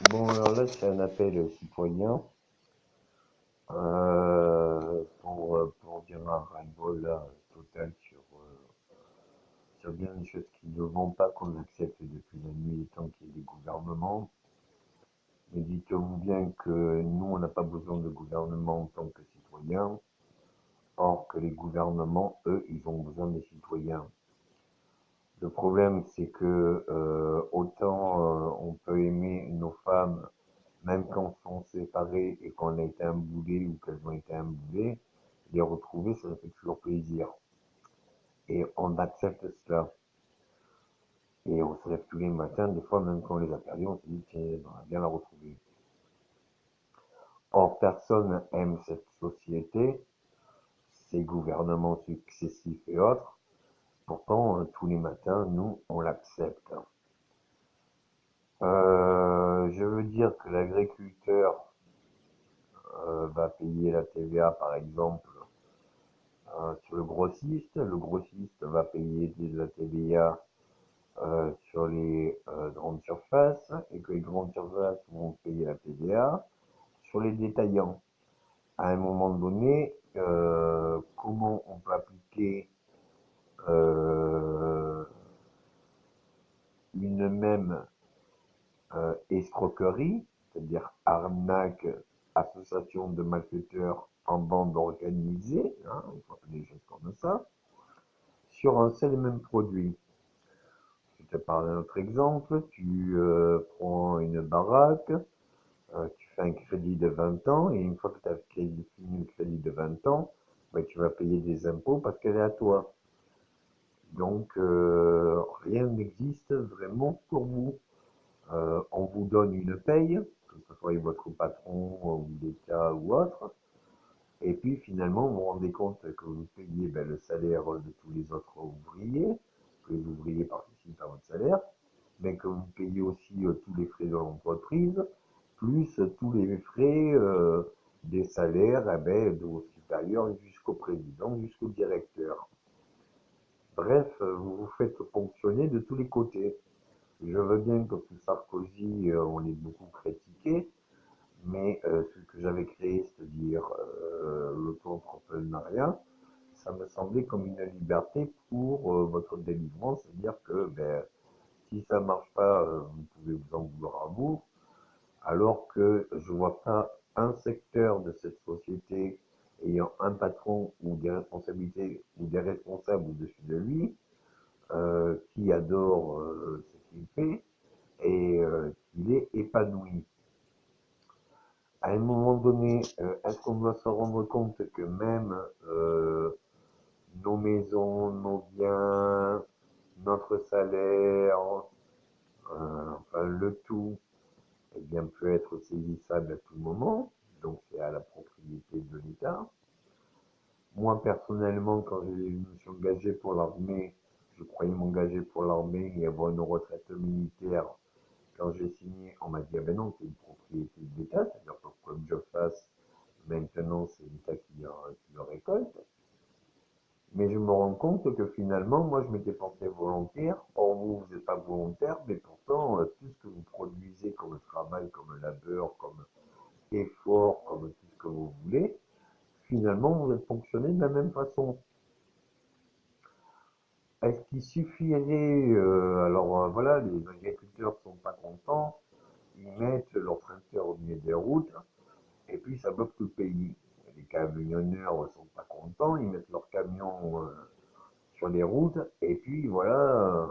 Bon, alors là, c'est un appel citoyen pour dire un ras-le-bol là, total sur bien des choses qui ne vont pas, qu'on accepte depuis la nuit des temps qu'il y ait des gouvernements. Mais dites-vous bien que nous, on n'a pas besoin de gouvernement en tant que citoyens, or que les gouvernements, eux, ils ont besoin des citoyens. Le problème, c'est que autant on peut aimer nos femmes, même quand elles sont séparées et qu'on a été imboulées ou qu'elles ont été imboulées, les retrouver, ça fait toujours plaisir. Et on accepte cela. Et on se lève tous les matins, des fois même quand on les a perdues, on se dit, tiens, on va bien la retrouver. Or, personne aime cette société, ces gouvernements successifs et autres. Pourtant, tous les matins, nous, on l'accepte. Je veux dire que l'agriculteur va payer la TVA, par exemple, sur le grossiste va payer de la TVA sur les grandes surfaces, et que les grandes surfaces vont payer la TVA sur les détaillants. À un moment donné, comment on peut appliquer euh, une même escroquerie, c'est-à-dire arnaque, association de malfaiteurs en bande organisée, hein, on peut appeler des choses comme ça, sur un seul et même produit. Je te parle d'un autre exemple, tu prends une baraque, tu fais un crédit de 20 ans, et une fois que tu as fini le crédit de 20 ans, ben, tu vas payer des impôts parce qu'elle est à toi. Donc, rien n'existe vraiment pour vous. On vous donne une paye, que ce soit avec votre patron ou l'État ou autre, et puis finalement, vous vous rendez compte que vous payez ben, le salaire de tous les autres ouvriers, que les ouvriers participent à votre salaire, mais que vous payez aussi tous les frais de l'entreprise, plus tous les frais des salaires eh ben, de vos supérieurs jusqu'au président, jusqu'au directeur. Bref, vous vous faites fonctionner de tous les côtés. Je veux bien que sous Sarkozy, on l'ait beaucoup critiqué, mais ce que j'avais créé, c'est-à-dire l'auto-entrepreneuriat, ça me semblait comme une liberté pour votre délivrance, c'est-à-dire que ben, si ça marche pas, vous pouvez vous en vouloir à vous, alors que je vois pas un secteur de cette société ayant un patron ou des responsabilités ou des responsables au-dessus de lui qui adore ce qu'il fait et qu'il est épanoui. À un moment donné, est-ce qu'on doit se rendre compte que même nos maisons, nos biens, notre salaire, enfin le tout, eh bien, peut être saisissable à tout moment, donc c'est à la propriété de l'État. Moi, personnellement, quand je me suis engagé pour l'armée, je croyais m'engager pour l'armée et avoir une retraite militaire. Quand j'ai signé, on m'a dit, ah ben non, c'est une propriété de l'État, c'est-à-dire que quoi que je fasse, maintenant, c'est l'État qui le récolte. Mais je me rends compte que finalement, moi, je m'étais porté volontaire. Or, vous, vous n'êtes pas volontaire, mais pourtant, tout ce que vous produisez comme travail, comme labeur, comme effort, comme tout ce que vous voulez, finalement, vous êtes fonctionné de la même façon. Est-ce qu'il suffirait, alors voilà, les agriculteurs sont pas contents, ils mettent leur tracteur au milieu des routes, et puis ça bloque tout le pays. Les camionneurs sont pas contents, ils mettent leurs camions sur les routes, et puis voilà,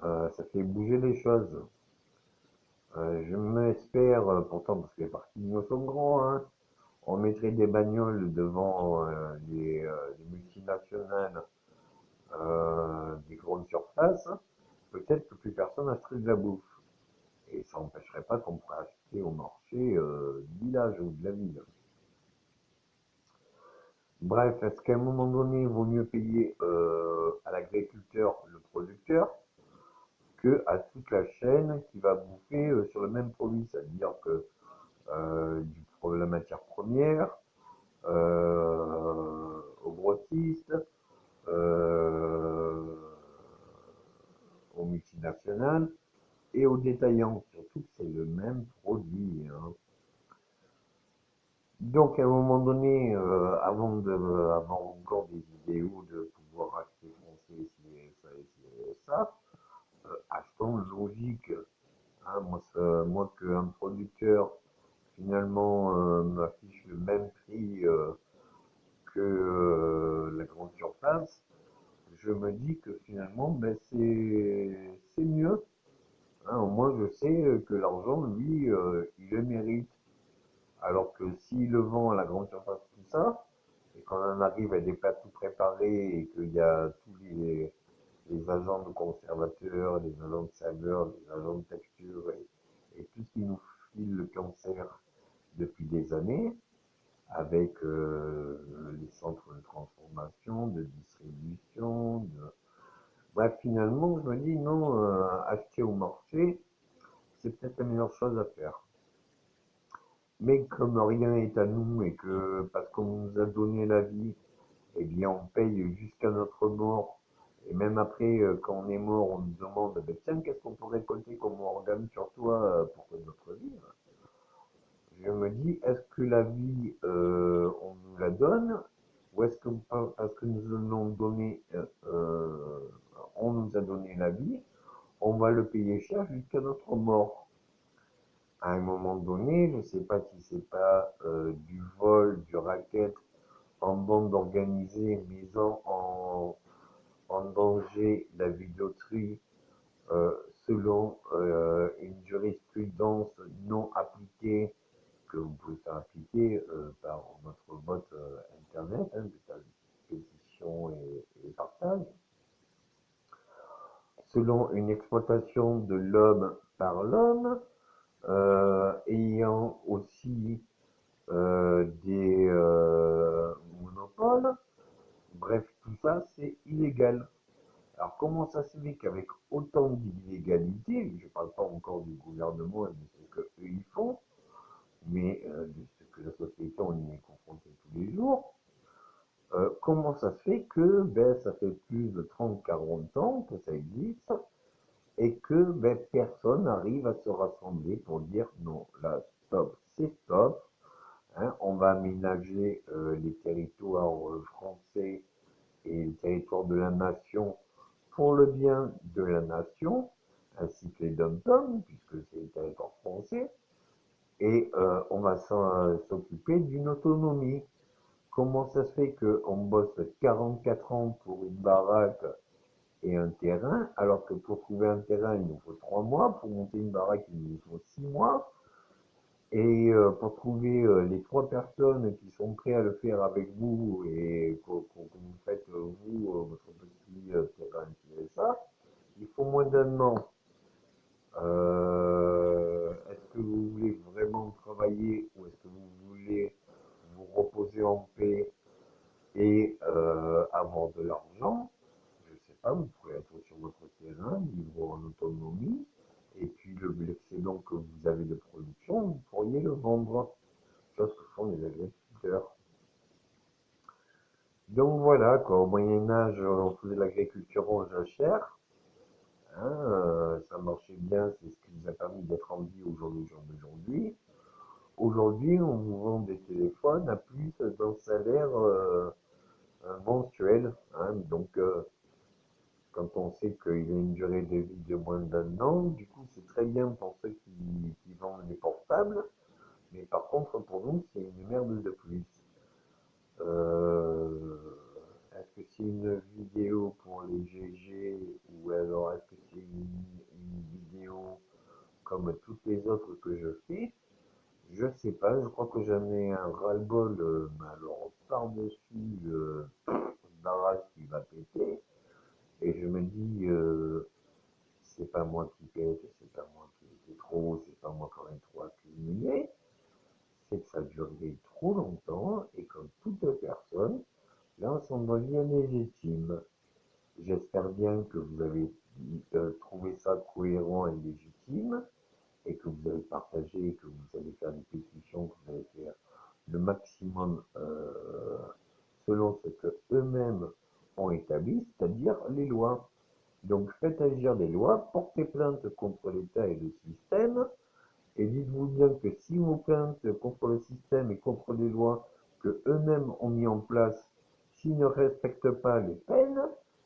ça fait bouger les choses. Je m'espère, pourtant, parce que les parkings sont grands, hein, on mettrait des bagnoles devant les multinationales des grandes surfaces, peut-être que plus personne n'achèterait de la bouffe. Et ça n'empêcherait pas qu'on pourrait acheter au marché du village ou de la ville. Bref, est-ce qu'à un moment donné, il vaut mieux payer à l'agriculteur, le producteur, que à toute la chaîne qui va bouffer sur le même produit, c'est-à-dire que de la matière première, au grossiste, euh, aux multinationales et aux au détaillant, surtout que c'est le même produit, hein. Donc, à un moment donné, avant encore des vidéos de pouvoir acheter français, si ça, achetons logique. Hein, moi qu'un producteur, finalement, m'affiche le même prix que la grande surface, je me dis que finalement, ben, c'est mieux. Hein, au moins, je sais que l'argent, lui, il le mérite. Alors que s'il le vend à la grande surface, tout ça, et quand on arrive à des plats tout préparés et qu'il y a tous les agents de conservateurs, les agents de saveur, les agents de texture et tout ce qui nous file le cancer depuis des années, avec les centres de transformation, de distribution, bref, finalement, je me dis non, acheter au marché, c'est peut-être la meilleure chose à faire. Mais comme rien n'est à nous et que parce qu'on nous a donné la vie, eh bien on paye jusqu'à notre mort. Et même après, quand on est mort, on nous demande, ben, tiens, qu'est-ce qu'on pourrait récolter comme organe sur toi pour que notre vie? Je me dis, est-ce que la vie, on nous la donne, ou est-ce que parce que nous allons donner, on nous a donné la vie, on va le payer cher jusqu'à notre mort? À un moment donné, je ne sais pas si c'est pas du vol, du racket en bande organisée, misant en danger la vie d'autrui selon une jurisprudence non appliquée que vous pouvez faire appliquer par notre bot internet, hein, de pétition et partage, selon une exploitation de l'homme par l'homme, ayant aussi des monopoles. Bref, tout ça, c'est illégal. Alors, comment ça se fait qu'avec autant d'illégalité, je ne parle pas encore du gouvernement et de ce qu'eux ils font, mais de ce que la société, on y est confronté tous les jours, comment ça se fait que ben, ça fait plus de 30-40 ans que ça existe et que ben, personne n'arrive à se rassembler pour dire non, là, stop, c'est stop. Hein, on va aménager les territoires français et le territoire de la nation pour le bien de la nation, ainsi que les dom-toms, puisque c'est le territoire français, et on va s'occuper d'une autonomie. Comment ça se fait qu'on bosse 44 ans pour une baraque et un terrain, alors que pour trouver un terrain, il nous faut 3 mois, pour monter une baraque, il nous faut 6 mois, et pour trouver les 3 personnes qui sont prêtes à le faire avec vous et que vous faites, vous, votre petit terrain qui est ça, il faut moins d'un an. Est-ce que vous voulez vraiment travailler ou est-ce que vous voulez vous reposer en paix et avoir de l'argent? Je ne sais pas, vous pouvez être sur votre terrain, vivre en autonomie, et puis l'excédent que vous avez de production, vous pourriez le vendre, chose que font les agriculteurs. Donc voilà, quoi, au Moyen-Âge, on faisait l'agriculture aux jachères, hein, ça marchait bien, c'est ce qui nous a permis d'être en vie aujourd'hui. Aujourd'hui, on vous vend des téléphones à plus d'un salaire mensuel, hein, donc quand on sait qu'il a une durée de vie de moins d'un an, du coup c'est très bien pour ceux qui vendent les portables, mais par contre pour nous c'est une merde de plus. Euh, est-ce que c'est une vidéo pour les GG ou alors est-ce que c'est une vidéo comme toutes les autres que je fais? Je sais pas, je crois que j'en ai un ras-le-bol, mais alors par-dessus le barrage qui va péter. Et je me dis, c'est pas moi qui pète, c'est pas moi qui était trop, c'est pas moi qui aurais trop accumulé, c'est que ça a duré trop longtemps et comme toute personne, là on devient légitime. J'espère bien que vous avez trouvé ça cohérent et légitime et que vous allez partager, que vous allez faire des pétitions, que vous allez faire le maximum selon ce que eux-mêmes ont établi, c'est-à-dire les lois. Donc faites régir les lois, portez plainte contre l'État et le système, et dites-vous bien que si vous plainte contre le système et contre les lois que eux-mêmes ont mis en place, s'ils ne respectent pas les peines,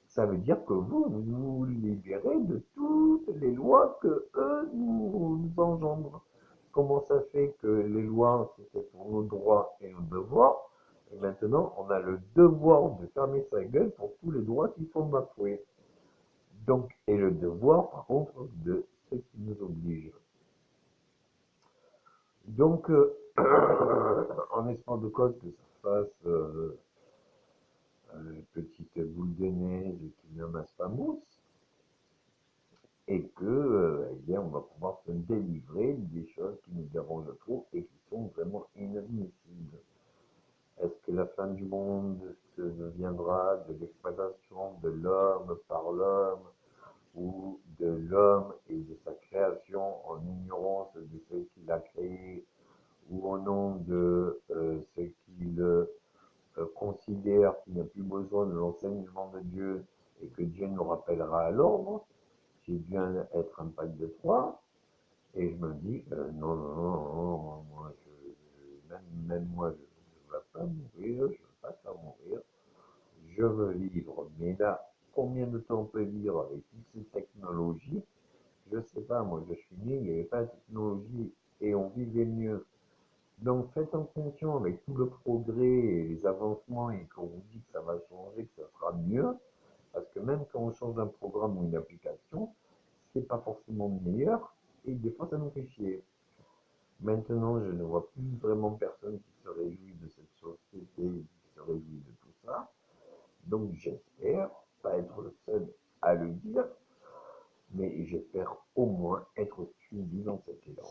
ça veut dire que vous vous libérez de toutes les lois que eux nous engendrent. Comment ça fait que les lois, c'était pour nos droits et nos devoirs, et maintenant on a le devoir de fermer sa gueule pour tous les droits qui sont bafoués. Donc, et le devoir, par contre, de ceux qui nous obligent. Donc, en espérant de cause que ça fasse petite boule de neige qui ne masse pas mousse, et que, eh bien, on va pouvoir se délivrer des choses qui nous dérangent trop et qui sont vraiment inadmissibles. Est-ce que la fin du monde viendra de l'exploitation de l'homme par l'homme ou de l'homme et de sa création en ignorance de ce qu'il a créé ou au nom de ce qu'il considère qu'il n'a plus besoin de l'enseignement de Dieu et que Dieu nous rappellera à l'ordre, j'ai bien être un pack de trois, et je me dis, non, non, non, non, moi, même moi, je ne veux pas mourir, je ne veux pas faire mourir, je veux vivre. Mais là, combien de temps on peut vivre avec toutes ces technologies? Je ne sais pas, moi, je suis né, il n'y avait pas de technologie et on vivait mieux. Donc faites attention avec tout le progrès et les avancements et qu'on vous dit que ça va changer, que ça sera mieux, parce que même quand on change un programme ou une application, c'est pas forcément meilleur et des fois ça nous fait chier. Maintenant, je ne vois plus vraiment personne qui se réjouit de cette société, qui se réjouit de tout ça. Donc j'espère pas être le seul à le dire, mais j'espère au moins être suivi dans cet élan.